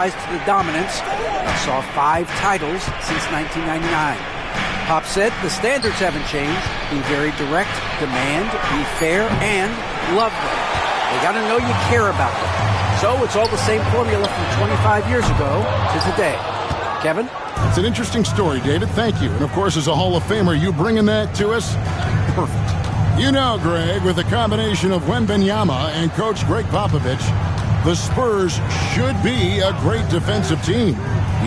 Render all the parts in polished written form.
rise to the dominance that saw 5 titles since 1999. Pop said the standards haven't changed. Be very direct, demand, be fair, and love them. They got to know you care about them. So it's all the same formula from 25 years ago to today. Kevin? It's an interesting story, David. Thank you. And, of course, as a Hall of Famer, you bringing that to us? Perfect. You know, Greg, with the combination of Wembanyama and Coach Greg Popovich, the Spurs should be a great defensive team.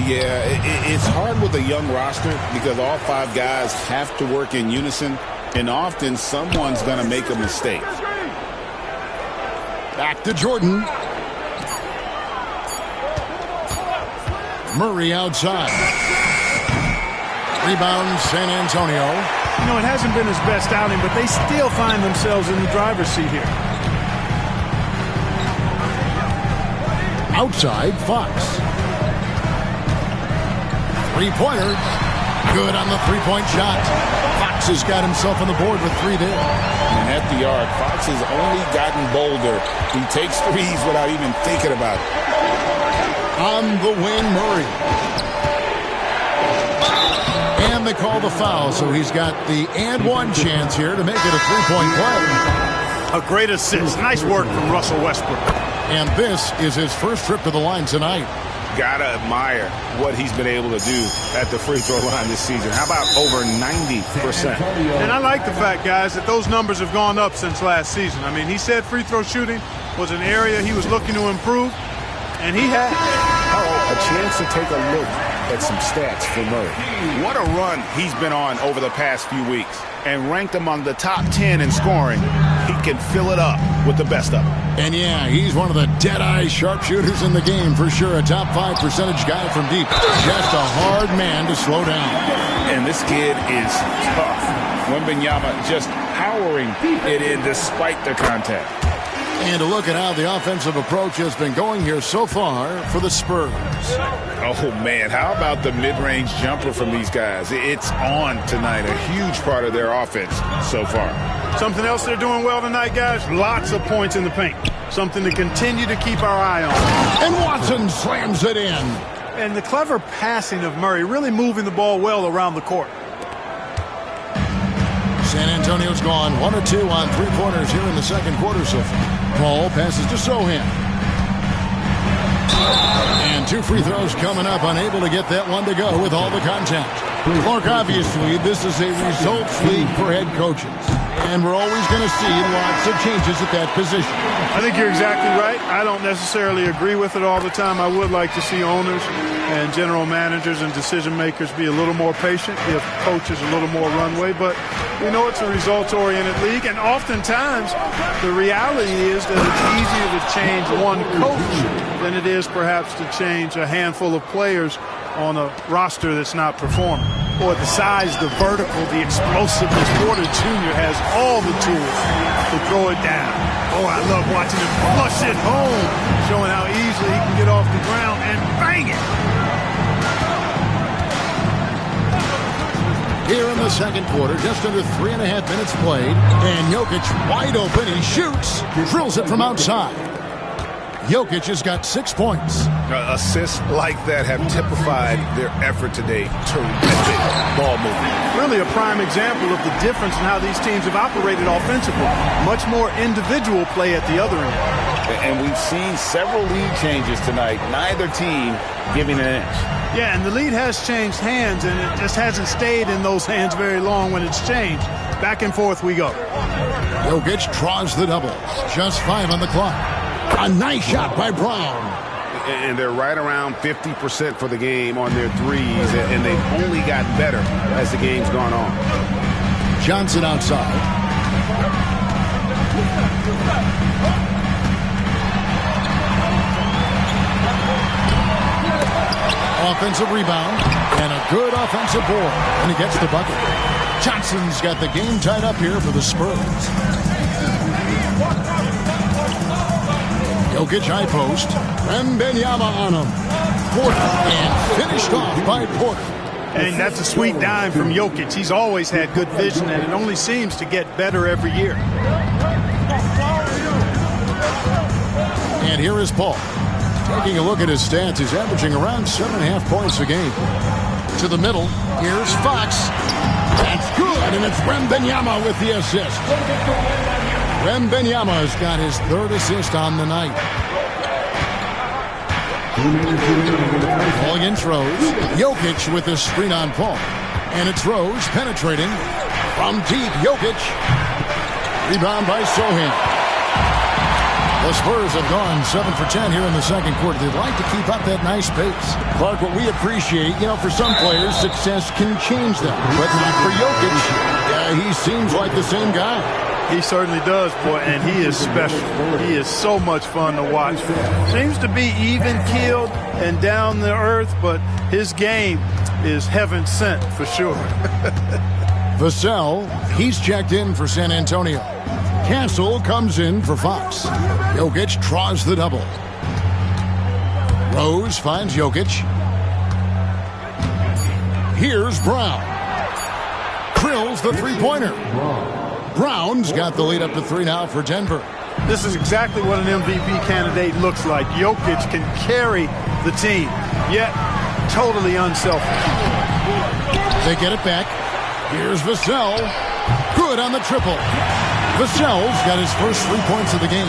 Yeah, it's hard with a young roster because all 5 guys have to work in unison, and often someone's going to make a mistake. Back to Jordan. Murray outside. Rebound, San Antonio. You know, it hasn't been his best outing, but they still find themselves in the driver's seat here. Outside, Fox. Three-pointer. Good on the three-point shot. Fox has got himself on the board with 3 there. And at the arc, Fox has only gotten bolder. He takes threes without even thinking about it. On the wing, Murray. And they call the foul, so he's got the and one chance here to make it a 3-point play. A great assist. Nice work from Russell Westbrook. And this is his first trip to the line tonight. Gotta admire what he's been able to do at the free throw line this season. How about over 90%? And I like the fact, guys, that those numbers have gone up since last season. I mean, he said free throw shooting was an area he was looking to improve, and he had. A chance to take a look at some stats for Murray. What a run he's been on over the past few weeks. And ranked among the top 10 in scoring, he can fill it up with the best of them. And yeah, he's one of the dead-eye sharpshooters in the game for sure. A top 5 percentage guy from deep. Just a hard man to slow down. And this kid is tough. Wembanyama just powering it in despite the contact. And to look at how the offensive approach has been going here so far for the Spurs. Oh, man, how about the mid-range jumper from these guys? It's on tonight, a huge part of their offense so far. Something else they're doing well tonight, guys, lots of points in the paint. Something to continue to keep our eye on. And Watson slams it in. And the clever passing of Murray, really moving the ball well around the court. San Antonio's gone 1 of 2 on 3-pointers here in the second quarter so far. Paul passes to Sohan. And 2 free throws coming up, unable to get that one to go with all the contact. Clark, obviously, this is a results league for head coaches. And we're always going to see lots of changes at that position. I think you're exactly right. I don't necessarily agree with it all the time. I would like to see owners and general managers and decision makers be a little more patient, give coaches a little more runway. But we know it's a results-oriented league, and oftentimes the reality is that it's easier to change one coach than it is perhaps to change a handful of players on a roster that's not performing. Boy, the size, the vertical, the explosiveness. Porter Jr. has all the tools to throw it down. Oh, I love watching him flush it home, showing how easily he can get off the ground and bang it. Here in the second quarter, just under 3.5 minutes played, and Jokic wide open. He shoots, drills it from outside. Jokic has got 6 points. Assists like that have typified their effort today. Terrific ball movement. Really a prime example of the difference in how these teams have operated offensively. Much more individual play at the other end. And we've seen several lead changes tonight. Neither team giving an inch. Yeah, and the lead has changed hands, and it just hasn't stayed in those hands very long when it's changed. Back and forth we go. Jokic draws the double. Just 5 on the clock. A nice shot by Brown. And they're right around 50% for the game on their threes, and they've only gotten better as the game's gone on. Johnson outside. Offensive rebound and a good offensive board, and he gets the bucket. Johnson's got the game tied up here for the Spurs. Jokic high post. Wembanyama on him. Porter, and finished off by Porter. And that's a sweet dime from Jokic. He's always had good vision, and it only seems to get better every year. And here is Paul. Taking a look at his stats, he's averaging around 7.5 points a game. To the middle, here's Fox. That's good, and it's Wembanyama with the assist. Wembanyama has got his third assist on the night. Ball against Rose. Jokic with a screen on Paul. And it's Rose penetrating from deep. Jokic. Rebound by Sohan. The Spurs have gone 7 for 10 here in the second quarter. They'd like to keep up that nice pace. Clark, what we appreciate, for some players, success can change them. But for Jokic, he seems like the same guy. He certainly does, boy, and he is special. He is so much fun to watch. Seems to be even-keeled and down to earth, but his game is heaven sent for sure. Vassell, he's checked in for San Antonio. Castle comes in for Fox. Jokic draws the double. Rose finds Jokic. Here's Brown. Drills the three-pointer. Brown's got the lead up to 3 now for Denver. This is exactly what an MVP candidate looks like. Jokic can carry the team, yet totally unselfish. They get it back. Here's Vassell. Good on the triple. Vassell's got his first 3 points of the game.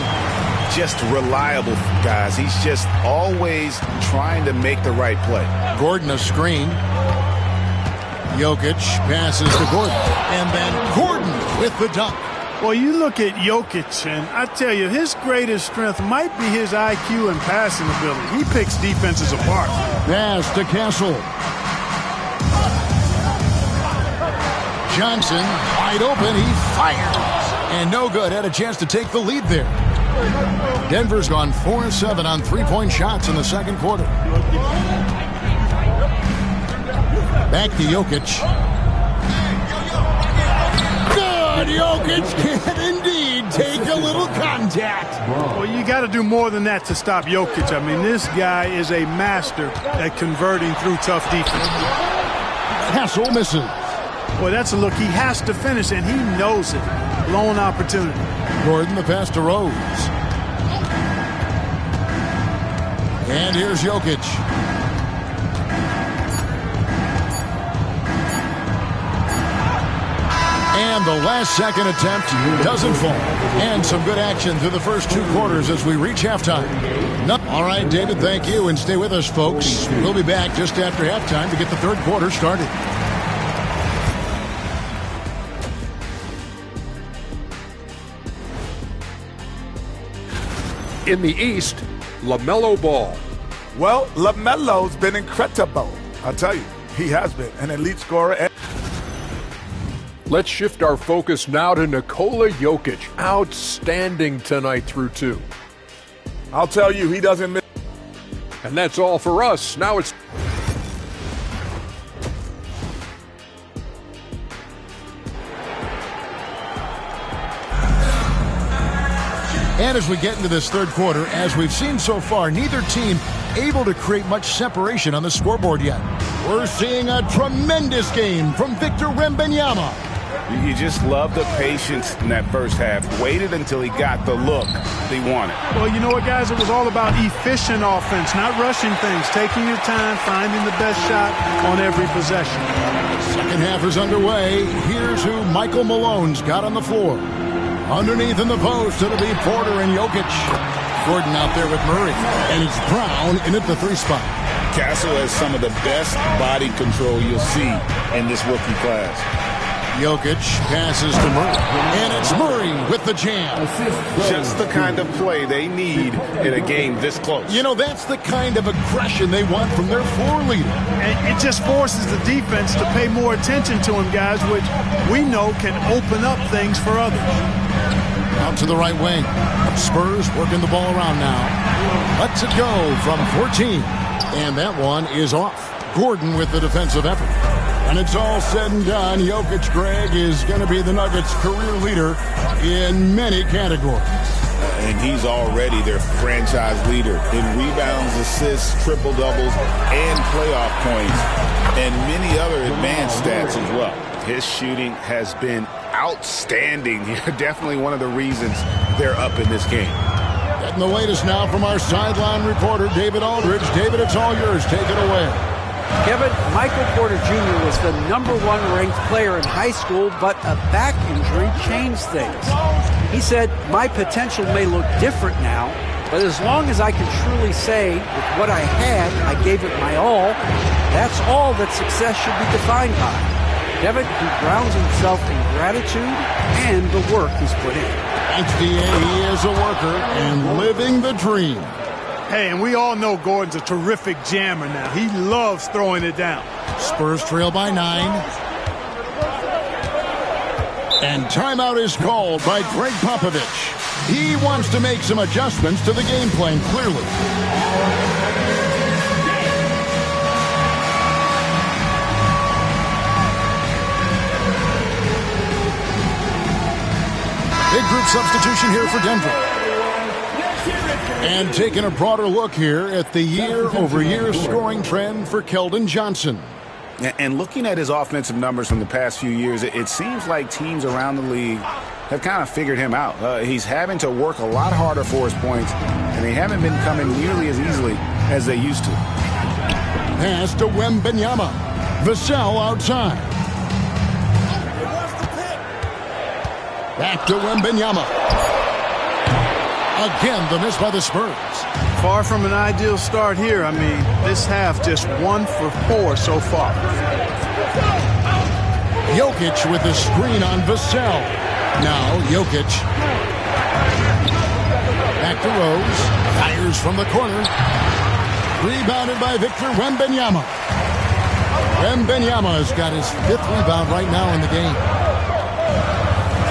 Just reliable, guys. He's just always trying to make the right play. Gordon a screen. Jokic passes to Gordon. And then Gordon with the dunk. Well, you look at Jokic, and I tell you, his greatest strength might be his IQ and passing ability. He picks defenses apart. Pass to Castle. Johnson, wide open, he fires. And no good, had a chance to take the lead there. Denver's gone 4-7 on three-point shots in the second quarter. Back to Jokic. Good! Jokic can indeed take a little contact. Well, you got to do more than that to stop Jokic. I mean, this guy is a master at converting through tough defense. Castle misses. Well, that's a look he has to finish, and he knows it. Blown opportunity. Gordon, the pass to Rose. And here's Jokic. And the last second attempt doesn't fall. And some good action through the first 2 quarters as we reach halftime. All right, David, thank you. And stay with us, folks. We'll be back just after halftime to get the third quarter started. In the East, LaMelo Ball. Well, LaMelo's been incredible. I'll tell you, he has been an elite scorer. Let's shift our focus now to Nikola Jokic. Outstanding tonight through 2. I'll tell you, he doesn't miss. And that's all for us. Now it's... And as we get into this third quarter, as we've seen so far, neither team able to create much separation on the scoreboard yet. We're seeing a tremendous game from Victor Wembanyama. You just love the patience in that first half. Waited until he got the look he wanted. Well, you know what, guys? It was all about efficient offense, not rushing things, taking your time, finding the best shot on every possession. Second half is underway. Here's who Michael Malone's got on the floor. Underneath in the post, it'll be Porter and Jokic. Gordon out there with Murray. And it's Brown in at the 3 spot. Castle has some of the best body control you'll see in this rookie class. Jokic passes to Murray. And it's Murray with the jam. Just the kind of play they need in a game this close. You know, that's the kind of aggression they want from their floor leader. And it just forces the defense to pay more attention to him, guys, which we know can open up things for others. Out to the right wing. Spurs working the ball around now. Lets it go from 14. And that one is off. Gordon with the defensive effort. And it's all said and done. Jokic, Greg, is going to be the Nuggets' career leader in many categories. And he's already their franchise leader in rebounds, assists, triple-doubles, and playoff points, and many other advanced stats as well. His shooting has been outstanding. Definitely one of the reasons they're up in this game. That Getting the latest now from our sideline reporter, David Aldridge. David, it's all yours. Take it away. Kevin, Michael Porter Jr. was the #1 ranked player in high school, but a back injury changed things. He said, "My potential may look different now, but as long as I can truly say with what I had, I gave it my all, that's all that success should be defined by." Kevin, he grounds himself in gratitude and the work he's put in. HDA, he is a worker and living the dream. Hey, and we all know Gordon's a terrific jammer now. He loves throwing it down. Spurs trail by 9. And timeout is called by Greg Popovich. He wants to make some adjustments to the game plan, clearly. Big group substitution here for Denver. And taking a broader look here at the year-over-year scoring trend for Keldon Johnson. And looking at his offensive numbers from the past few years, it seems like teams around the league have kind of figured him out. He's having to work a lot harder for his points, and they haven't been coming nearly as easily as they used to. Pass to Wembanyama. Vassell outside. Back to Wembanyama. Again, the miss by the Spurs. Far from an ideal start here. I mean, this half just 1 for 4 so far. Jokic with the screen on Vassell. Now Jokic. Back to Rose. Fires from the corner. Rebounded by Victor Wembanyama. Wembanyama has got his 5th rebound right now in the game.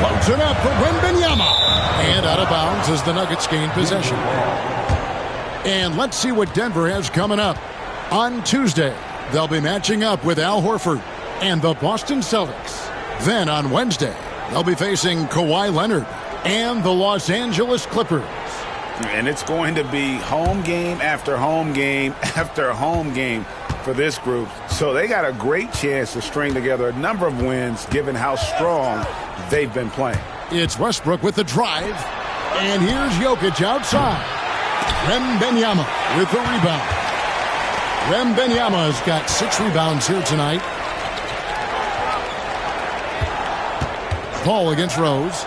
Floats it up for Wembanyama. And out of bounds as the Nuggets gain possession. And let's see what Denver has coming up. On Tuesday, they'll be matching up with Al Horford and the Boston Celtics. Then on Wednesday, they'll be facing Kawhi Leonard and the Los Angeles Clippers. And it's going to be home game after home game after home game for this group. So they got a great chance to string together a number of wins given how strong they've been playing. It's Westbrook with the drive. And here's Jokic outside. Wembanyama with the rebound. Wembanyama has got 6 rebounds here tonight. Paul against Rose.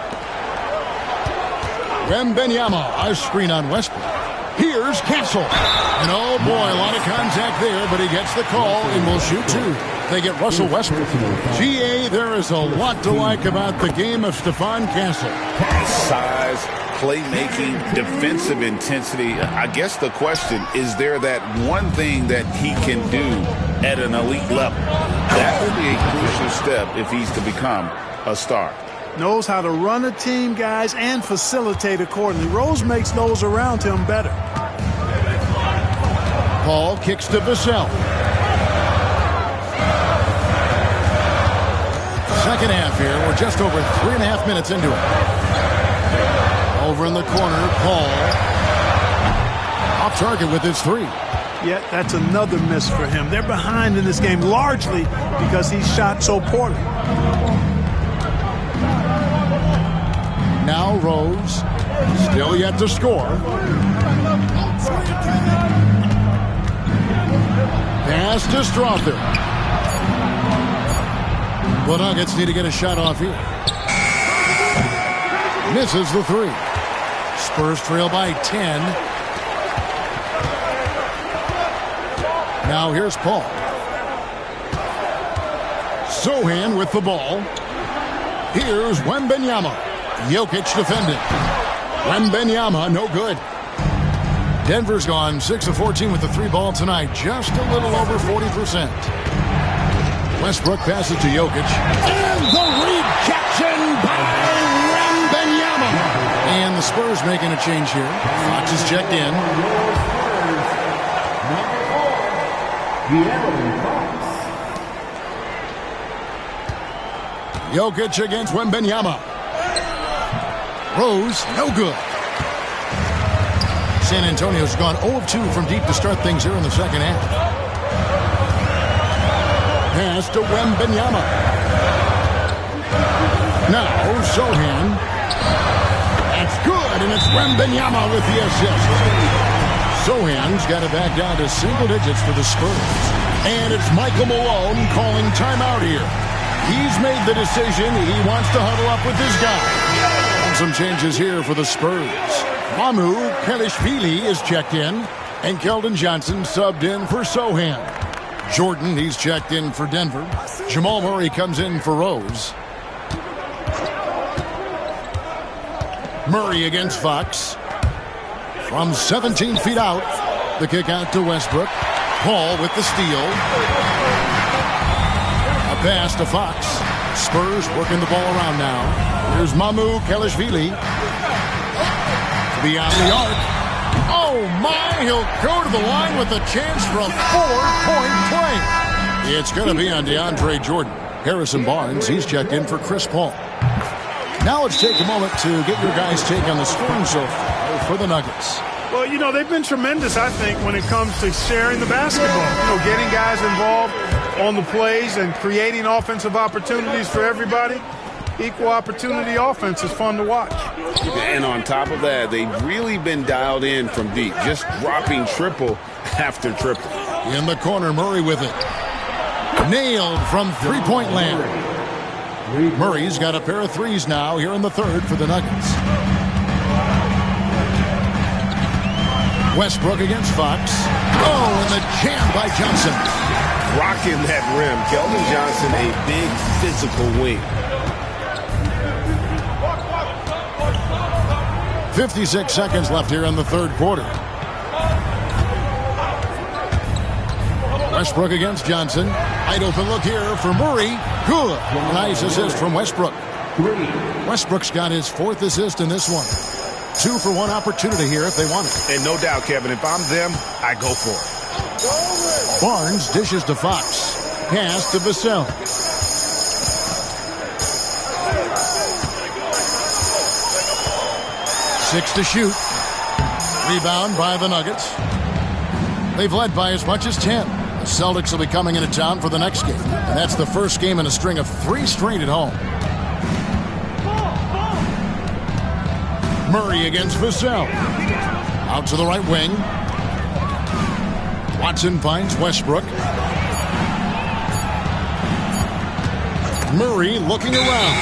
Wembanyama, a screen on Westbrook. Here's Castle. And oh boy, a lot of contact there, but he gets the call and will shoot 2. They get Russell Westbrook. GA, there is a lot to like about the game of Stephon Castle. Size, playmaking, defensive intensity. I guess the question, is there that one thing that he can do at an elite level? That would be a crucial step if he's to become a star. Knows how to run a team, guys, and facilitate accordingly. Rose makes those around him better. Paul kicks to Vassell. Second half here. We're just over 3.5 minutes into it. Over in the corner, Paul. Off target with his 3. Yeah, that's another miss for him. They're behind in this game largely because he shot so poorly. Now Rose. Still yet to score. Pass to Strother. The Nuggets need to get a shot off here. Misses the 3. Spurs trail by 10. Now here's Paul. Sohan with the ball. Here's Wembanyama. Jokic defending. Wembanyama, no good. Denver's gone 6 of 14 with the 3 ball tonight. Just a little over 40%. Westbrook passes to Jokic. And the rejection by Wembanyama. And the Spurs making a change here. Fox is checked in. Jokic against Wembanyama. Rose, no good. San Antonio's gone 0 of 2 from deep to start things here in the second half. Pass to Wembanyama. Now Sohan. That's good. good, and it's Wembanyama with the assist. Sohan's got it back down to single digits for the Spurs. And it's Michael Malone calling timeout here. He's made the decision. He wants to huddle up with his guy. And some changes here for the Spurs. Mamu Kelishvili is checked in, and Keldon Johnson subbed in for Sohan. Jordan, he's checked in for Denver. Jamal Murray comes in for Rose. Murray against Fox. From 17 feet out, the kick out to Westbrook. Paul with the steal. A pass to Fox. Spurs working the ball around now. Here's Mamu Kelishvili. Beyond the arc. Oh my, he'll go to the line with a chance for a 4-point play. It's going to be on DeAndre Jordan. Harrison Barnes, he's checked in for Chris Paul. Now let's take a moment to get your guys' take on the scoring so far for the Nuggets. Well, you know, they've been tremendous, I think, when it comes to sharing the basketball. You know, getting guys involved on the plays and creating offensive opportunities for everybody. Equal opportunity offense is fun to watch. And on top of that, they've really been dialed in from deep, just dropping triple after triple. In the corner, Murray with it. Nailed from three-point land. Murray's got a pair of threes now here in the third for the Nuggets. Westbrook against Fox. Oh, and the jam by Johnson. Rocking that rim. Keldon Johnson, a big physical wing. 56 seconds left here in the third quarter. Westbrook against Johnson. Wide open look here for Murray. Good. Nice assist from Westbrook. Westbrook's got his fourth assist in this one. 2-for-1 opportunity here if they want it. And no doubt, Kevin, if I'm them, I go for it. Barnes dishes to Fox. Pass to Vassell. 6 to shoot. Rebound by the Nuggets. They've led by as much as 10. The Celtics will be coming into town for the next game. And that's the first game in a string of 3 straight at home. Murray against Vassell. Out to the right wing. Watson finds Westbrook. Murray looking around.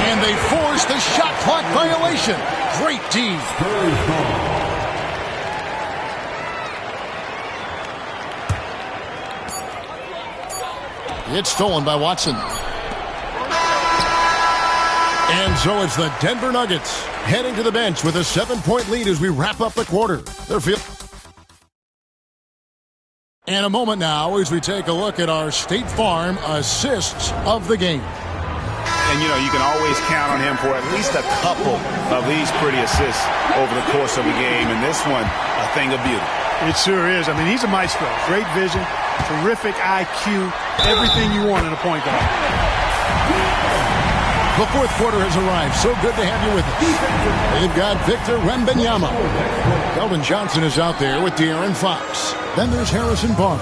And they force the shot clock violation. Great D. It's stolen by Watson. And so it's the Denver Nuggets heading to the bench with a 7-point lead as we wrap up the quarter. And a moment now as we take a look at our State Farm assists of the game. And, you know, you can always count on him for at least a couple of these pretty assists over the course of a game. And this one, a thing of beauty. It sure is. I mean, he's a maestro. Great vision, terrific IQ, everything you want in a point guard. The fourth quarter has arrived. So good to have you with us. They've got Victor Wembanyama. Keldon Johnson is out there with De'Aaron Fox. Then there's Harrison Barnes.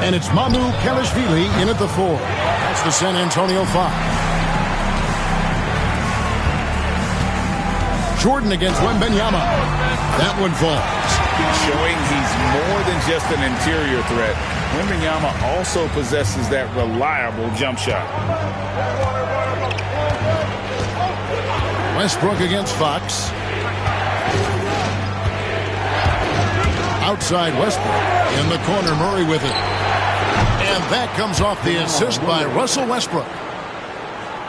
And it's Mamu Kelishvili in at the 4. That's the San Antonio 5. Jordan against Wembanyama. That one falls. Showing he's more than just an interior threat. Wembanyama also possesses that reliable jump shot. Westbrook against Fox. Outside Westbrook. In the corner, Murray with it. And that comes off the assist by Russell Westbrook.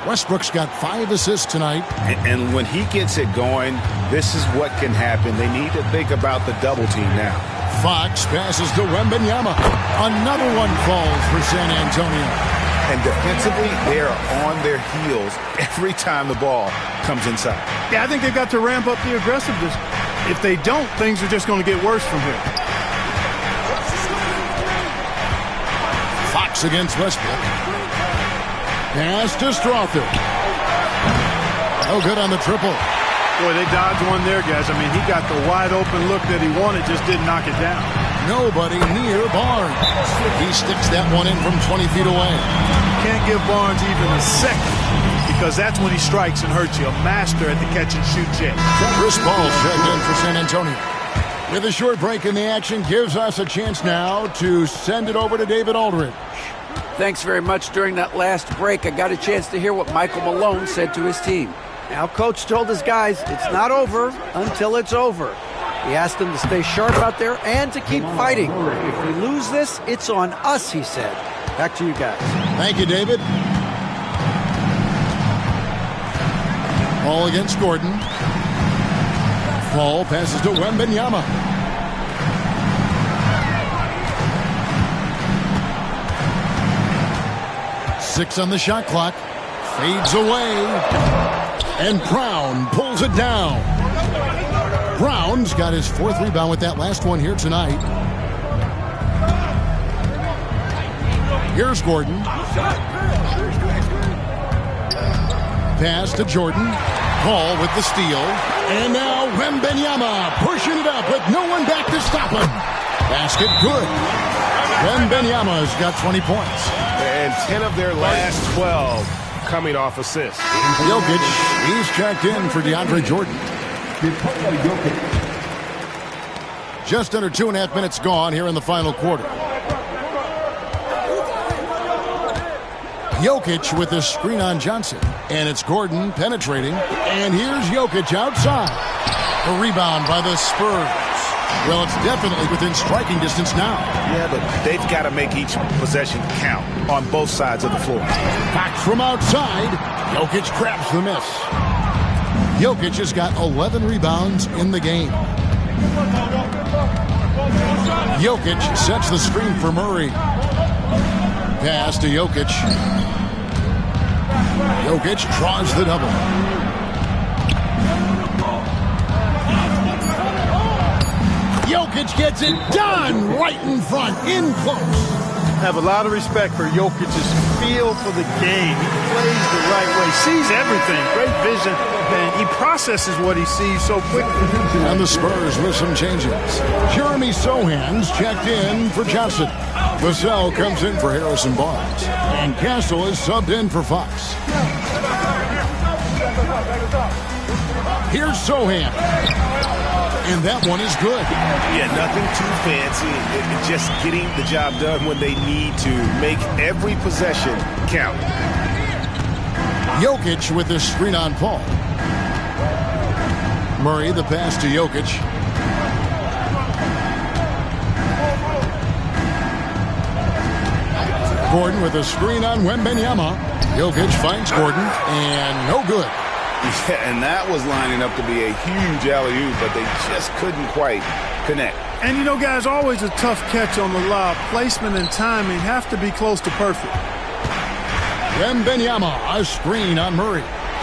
Westbrook's got 5 assists tonight. And when he gets it going, this is what can happen. They need to think about the double team now. Fox passes to Wembanyama. Another one falls for San Antonio. And defensively, they are on their heels every time the ball comes inside. Yeah, I think they've got to ramp up the aggressiveness. If they don't, things are just going to get worse from here. Fox against Westbrook. Pass to Strawther. No good on the triple. Boy, they dodged one there, guys. I mean, he got the wide open look that he wanted, just didn't knock it down. Nobody near Barnes. He sticks that one in from 20 feet away. Can't give Barnes even a second to because that's when he strikes and hurts you. A master at the catch-and-shoot jet. Chris Paul checked in for San Antonio. With a short break in the action, gives us a chance now to send it over to David Aldridge. Thanks very much. During that last break, I got a chance to hear what Michael Malone said to his team. Now, Coach told his guys it's not over until it's over. He asked them to stay sharp out there and to keep fighting. If we lose this, it's on us, he said. Back to you guys. Thank you, David. Ball against Gordon. Ball passes to Wembanyama. Six on the shot clock. Fades away. And Brown pulls it down. Brown's got his fourth rebound with that last one here tonight. Here's Gordon. Pass to Jordan. Paul with the steal. And now Wembanyama pushing it up with no one back to stop him. Basket good. Wembanyama's got 20 points. And 10 of their last 12 coming off assists. Jokic, he's checked in for DeAndre Jordan. Just under 2.5 minutes gone here in the final quarter. Jokic with the screen on Johnson. And it's Gordon penetrating. And here's Jokic outside. A rebound by the Spurs. Well, it's definitely within striking distance now. Yeah, but they've got to make each possession count on both sides of the floor. Back from outside. Jokic grabs the miss. Jokic has got 11 rebounds in the game. Jokic sets the screen for Murray. Pass to Jokic. Jokic draws the double. Jokic gets it done right in front, in close. Have a lot of respect for Jokic's feel for the game. He plays the right way, sees everything, great vision, and he processes what he sees so quickly. And the Spurs with some changes. Jeremy Sohan's checked in for Johnson. Vassell comes in for Harrison Barnes. And Castle is subbed in for Fox. Here's Sohan. And that one is good. Yeah, nothing too fancy. Just getting the job done when they need to. Make every possession count. Jokic with the screen on Paul. Murray, the pass to Jokic. Gordon with a screen on Wembanyama. Jokic finds Gordon, and no good. Yeah, and that was lining up to be a huge alley-oop, but they just couldn't quite connect. And, you know, guys, always a tough catch on the lob. Placement and timing have to be close to perfect. Wembanyama, a screen on Murray.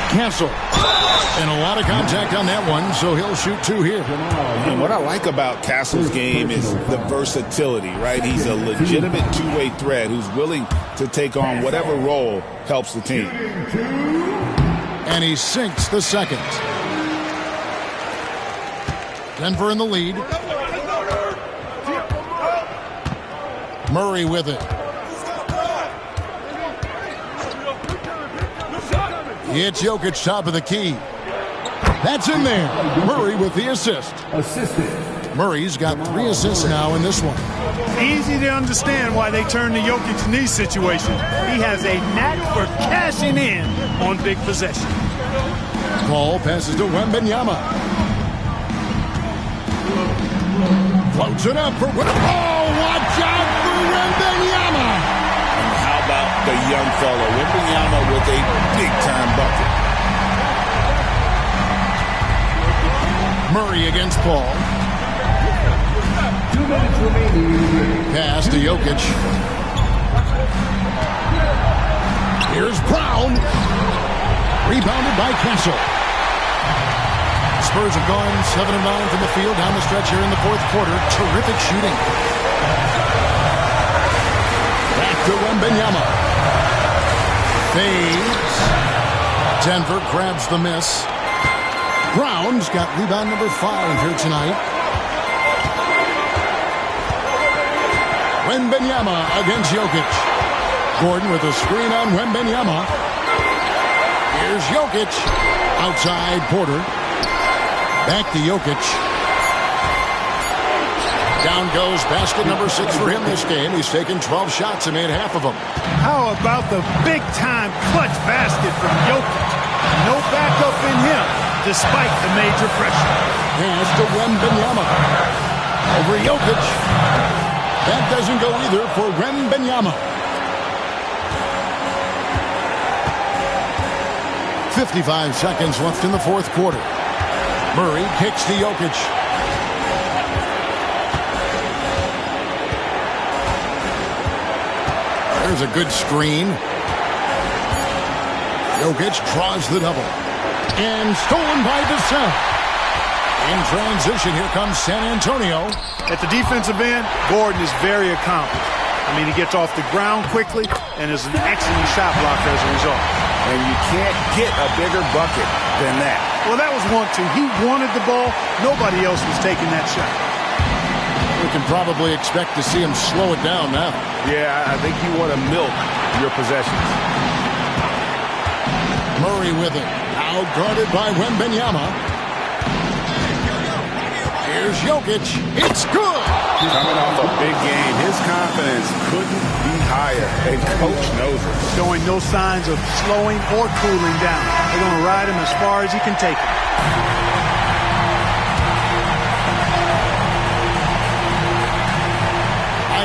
Cancel. And a lot of contact on that one, so he'll shoot two here. And what I like about Castle's game is the versatility, right? He's a legitimate two-way threat who's willing to take on whatever role helps the team. And he sinks the second. Denver in the lead. Murray with it. It's Jokic top of the key. That's in there. Murray with the assist. Murray's got 3 assists now in this one. Easy to understand why they turn to Jokic in these situations. He has a knack for cashing in on big possessions. Paul passes to Wembanyama. Floats it up for... Oh, watch out for Wembanyama! And how about the young fellow? Wembanyama with a big-time bucket. Murray against Paul. Pass to Jokic. Here's Brown. Rebounded by Castle. Spurs have gone 7-9 from the field down the stretch here in the fourth quarter. Terrific shooting. Back to Wembanyama. Fades. Denver grabs the miss. Brown's got rebound number 5 here tonight. Wembanyama against Jokic. Gordon with a screen on Wembanyama. Here's Jokic. Outside Porter. Back to Jokic. Down goes basket number 6 for him this game. He's taken 12 shots and made half of them. How about the big-time clutch basket from Jokic? No backup in him, despite the major pressure. Pass to Wembanyama. Over Jokic. That doesn't go either for Wembanyama. 55 seconds left in the fourth quarter. Murray kicks to Jokic. There's a good screen. Jokic draws the double. And stolen by Vassell. In transition, here comes San Antonio. At the defensive end, Gordon is very accomplished. I mean, he gets off the ground quickly and is an excellent shot blocker as a result. And you can't get a bigger bucket than that. Well, that was 1-2. He wanted the ball. Nobody else was taking that shot. We can probably expect to see him slow it down now. Yeah, I think you want to milk your possessions. Murray with it. Now guarded by Wembanyama. Here's Jokic. It's good. Coming off a big game, his confidence couldn't be higher, and coach knows it. Showing no signs of slowing or cooling down. They're going to ride him as far as he can take him.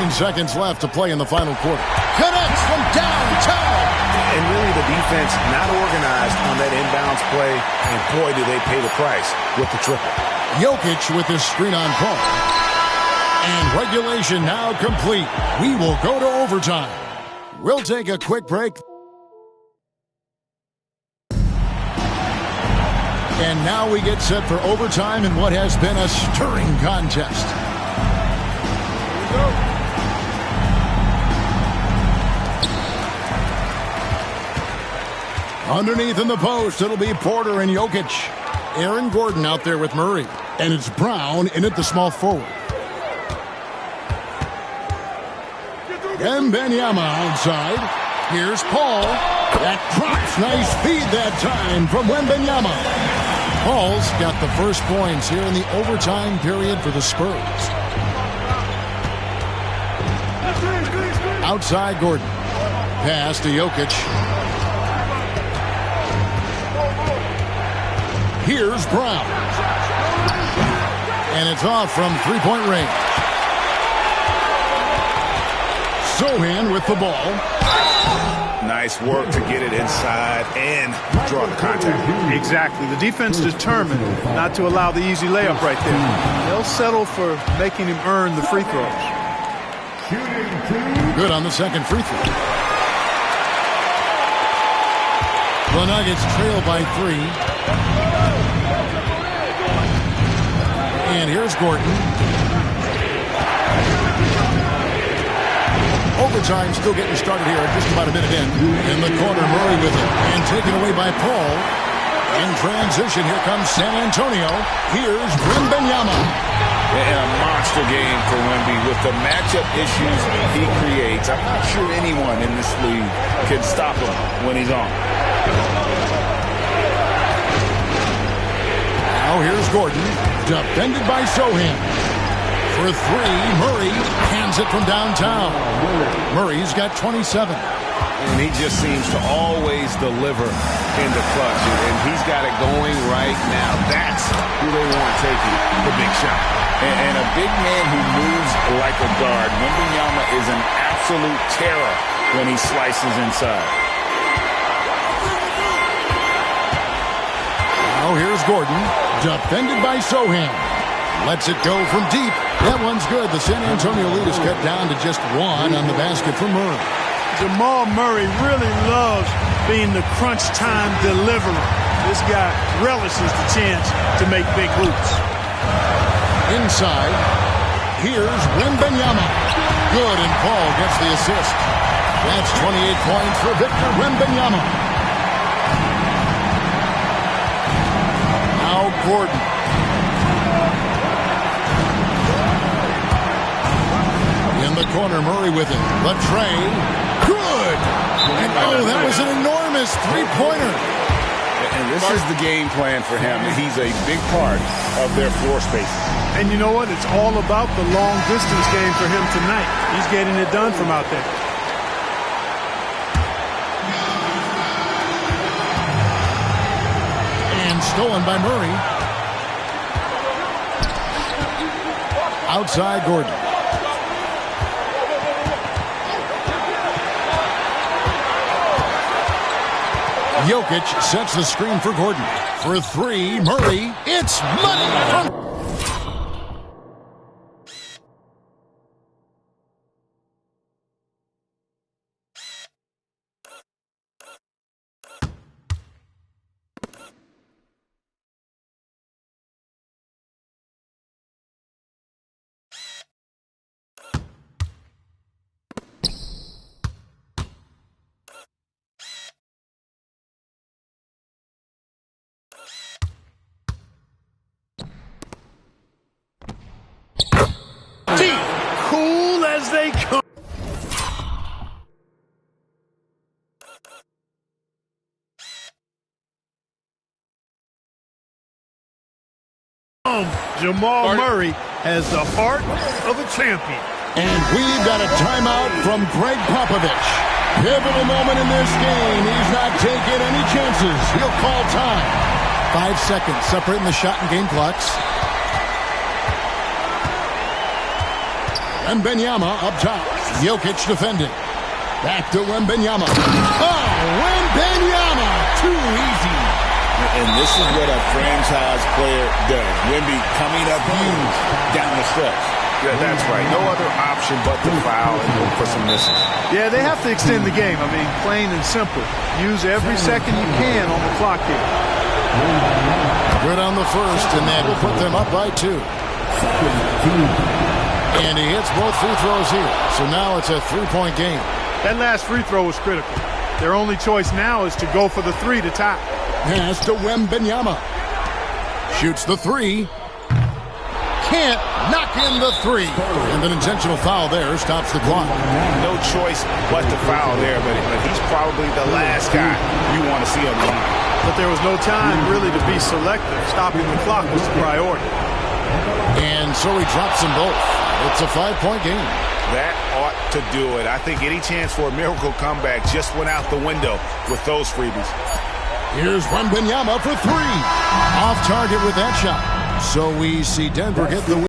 9 seconds left to play in the final quarter. Connects from downtown. And really the defense not organized on that inbounds play, and boy, do they pay the price with the triple. Jokic with his screen on Paul. And regulation now complete. We will go to overtime. We'll take a quick break. And now we get set for overtime in what has been a stirring contest. Here we go. Underneath in the post, it'll be Porter and Jokic. Aaron Gordon out there with Murray. And it's Brown in at the small forward. Wembanyama outside. Here's Paul. That drops. Nice feed that time from Wembanyama. Paul's got the first points here in the overtime period for the Spurs. Outside Gordon. Pass to Jokic. Here's Brown. And it's off from three-point range. Sohan with the ball. Nice work to get it inside and draw the contact. Exactly. The defense determined not to allow the easy layup right there. They'll settle for making him earn the free throws. Good on the second free throw. The Nuggets trail by 3. And here's Gordon. Overtime still getting started here, just about a minute in. In the corner, Murray with it. And taken away by Paul. In transition, here comes San Antonio. Here's Wembanyama. And a monster game for Wemby with the matchup issues he creates. I'm not sure anyone in this league can stop him when he's on. Now here's Gordon. Defended by Sohan. For 3, Murray hands it from downtown. Murray's got 27. And he just seems to always deliver in the clutch. And he's got it going right now. That's who they want taking the big shot. And a big man who moves like a guard. Wembanyama is an absolute terror when he slices inside. Now here's Gordon. Defended by Sohan. Lets it go from deep. That one's good. The San Antonio lead is cut down to just 1 on the basket for Murray. Jamal Murray really loves being the crunch time deliverer. This guy relishes the chance to make big hoops. Inside, here's Wembanyama. Good, and Paul gets the assist. That's 28 points for Victor Wembanyama. Now Gordon. In the corner, Murray with it. The tray. Good! And oh, that was an enormous three-pointer. And this is the game plan for him. He's a big part of their floor space. And you know what? It's all about the long distance game for him tonight. He's getting it done from out there. And stolen by Murray. Outside Gordon. Jokic sets the screen for Gordon. For three, Murray. It's money from... Cool as they come. Jamal Murray has the heart of a champion. And we've got a timeout from Greg Popovich. Pivotal moment in this game. He's not taking any chances. He'll call time. 5 seconds separating the shot and game clocks. And Wembanyama up top. Jokic defending. Back to Wembanyama. Oh, Wembanyama. Too easy. And this is what a franchise player does. Wemby coming up huge down the stretch. Yeah, that's right. No other option but to foul and go for some misses. Yeah, they have to extend the game. I mean, plain and simple. Use every second you can on the clock here. Good on the first, and that will put them up by 2. And he hits both free throws here. So now it's a 3-point game. That last free throw was critical. Their only choice now is to go for the 3 to tie. Pass to Wembanyama. Shoots the 3. Can't knock in the 3. And an intentional foul there stops the clock. No choice but to foul there, but he's probably the last guy you want to see on the line. But there was no time really to be selective. Stopping the clock was the priority. And so he drops them both. It's a 5-point game. That ought to do it. I think any chance for a miracle comeback just went out the window with those freebies. Here's Wembanyama for 3. Off target with that shot. So we see Denver get the win.